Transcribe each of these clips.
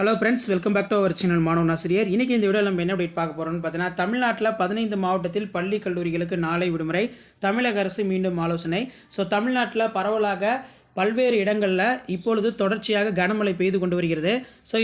Hello friends, welcome back to our channel மாணவன் ஆசிரியர். இன்றைக்கி இந்த வீடியோவில் நம்ம என்ன அப்டேட் பார்க்க போகிறோம்னு பார்த்தீங்கன்னா, தமிழ்நாட்டில் 15 மாவட்டத்தில் பள்ளி கல்லூரிகளுக்கு நாளை விடுமுறை, தமிழக அரசு மீண்டும் ஆலோசனை. தமிழ்நாட்டில் பரவலாக பல்வேறு இடங்களில் இப்பொழுது தொடர்ச்சியாக கனமழை பெய்து கொண்டு வருகிறது.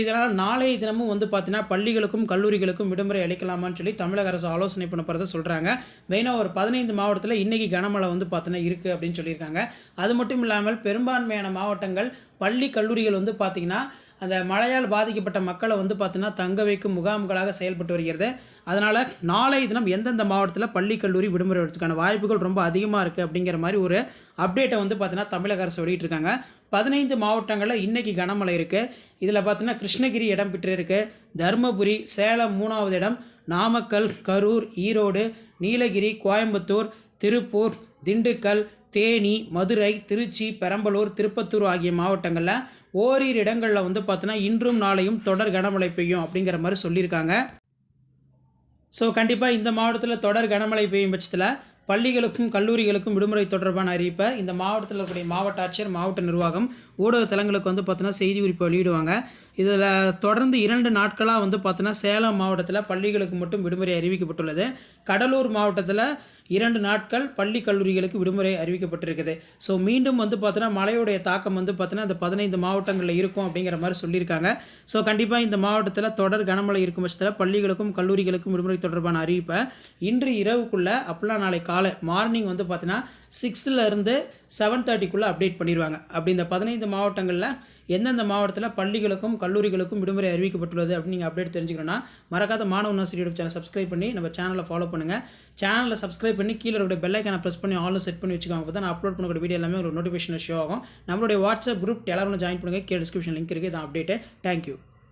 இதனால் நாளைய தினமும் பார்த்தீங்கன்னா பள்ளிகளுக்கும் கல்லூரிகளுக்கும் விடுமுறை அளிக்கலாமான்னு சொல்லி தமிழக அரசு ஆலோசனை பண்ண போகிறத சொல்கிறாங்க. மெயினாக ஒரு 15 மாவட்டத்தில் இன்றைக்கி கனமழை பார்த்தீங்கன்னா இருக்குது அப்படின்னு சொல்லியிருக்காங்க. அது மட்டும் இல்லாமல் பெரும்பான்மையான மாவட்டங்கள் பள்ளி கல்லூரிகள் பார்த்திங்கன்னா அந்த மழையால் பாதிக்கப்பட்ட மக்களை பார்த்தீங்கன்னா தங்க வைக்கும் முகாம்களாக செயல்பட்டு வருகிறது. அதனால் நாளைய தினம் எந்தெந்த மாவட்டத்தில் பள்ளி கல்லூரி விடுமுறை எடுத்துக்கான வாய்ப்புகள் ரொம்ப அதிகமாக இருக்குது அப்படிங்கிற மாதிரி ஒரு அப்டேட்டை பார்த்தீங்கன்னா தமிழக அரசு வெளியிட்டிருக்காங்க. 15 மாவட்டங்களில் இன்றைக்கி கனமழை இருக்குது. இதில் பார்த்தீங்கன்னா கிருஷ்ணகிரி இடம் பெற்றிருக்கு, தருமபுரி, சேலம் 3வது இடம், நாமக்கல், கரூர், ஈரோடு, நீலகிரி, கோயம்புத்தூர், திருப்பூர், திண்டுக்கல், தேனி, மதுரை, திருச்சி, பெரம்பலூர், திருப்பத்தூர் ஆகிய மாவட்டங்களில் ஓரிரு இடங்களில் பார்த்தீங்கன்னா இன்றும் நாளையும் தொடர் கனமழை பெய்யும் அப்படிங்கிற மாதிரி சொல்லியிருக்காங்க. கண்டிப்பாக இந்த மாவட்டத்தில் தொடர் கனமழை பெய்யும் பட்சத்தில் பள்ளிகளுக்கும் கல்லூரிகளுக்கும் விடுமுறை தொடர்பான அறிவிப்பை இந்த மாவட்டத்தில் இருக்கக்கூடிய மாவட்ட ஆட்சியர், மாவட்ட நிர்வாகம், ஊடக தளங்களுக்கு பார்த்தீங்கன்னா செய்தி குறிப்பை வெளியிடுவாங்க. இதில் தொடர்ந்து 2 நாட்களாக பார்த்தீங்கன்னா சேலம் மாவட்டத்தில் பள்ளிகளுக்கு மட்டும் விடுமுறை அறிவிக்கப்பட்டுள்ளது. கடலூர் மாவட்டத்தில் 2 நாட்கள் பள்ளி கல்லூரிகளுக்கு விடுமுறை அறிவிக்கப்பட்டிருக்குது. மீண்டும் பார்த்தீங்கன்னா மழையுடைய தாக்கம் பார்த்தீங்கன்னா இந்த 15 மாவட்டங்களில் இருக்கும் அப்படிங்கிற மாதிரி சொல்லியிருக்காங்க. கண்டிப்பாக இந்த மாவட்டத்தில் தொடர் கனமழை இருக்கும் பட்சத்தில் பள்ளிகளுக்கும் கல்லூரிகளுக்கும் விடுமுறை தொடர்பான அறிவிப்பை இன்று இரவுக்குள்ளே அப்படிலாம் நாளை காலை மார்னிங் பார்த்தீங்கன்னா 6லேருந்து 7:30க்குள்ளே அப்டேட் பண்ணிடுவாங்க. அப்படி இந்த 15 மாவட்டங்களில் எந்தெந்த மாவட்டத்தில் பள்ளிகளுக்கும் கல்லூரிகளுக்கும் விடுமுறை அறிவிக்கப்பட்டுள்ளது அப்படின்னு நீங்கள் அப்டேட் தெரிஞ்சுக்கணும்னா மறக்காத மாணவன் ஆசிரியர் யூடியூப் சேனல் சப்ஸ்கிரைப் பண்ணி நம்ம சேனலை ஃபாலோ பண்ணுங்கள். சேனலில் சப்ஸ்கிரைப் பண்ணி கீழே இருக்கிற பெல் ஐக்கானை ப்ரெஸ் பண்ணி ஆல்னு செட் பண்ணி வச்சுக்கோங்க. அப்போ தான் நான் அப்லோட் பண்ணக்கூடிய வீடியோ எல்லாமே ஒரு நோட்டிஃபிகேஷன் ஷோ ஆகும். நம்மளுடைய வாட்ஸ்அப் குரூப் எல்லாரும் ஜாயின் பண்ணுங்கள். கீழே டிஸ்கிரிப்ஷன் லிங்க் இருக்குது. இதான் அப்டேட்டு. தேங்க்யூ.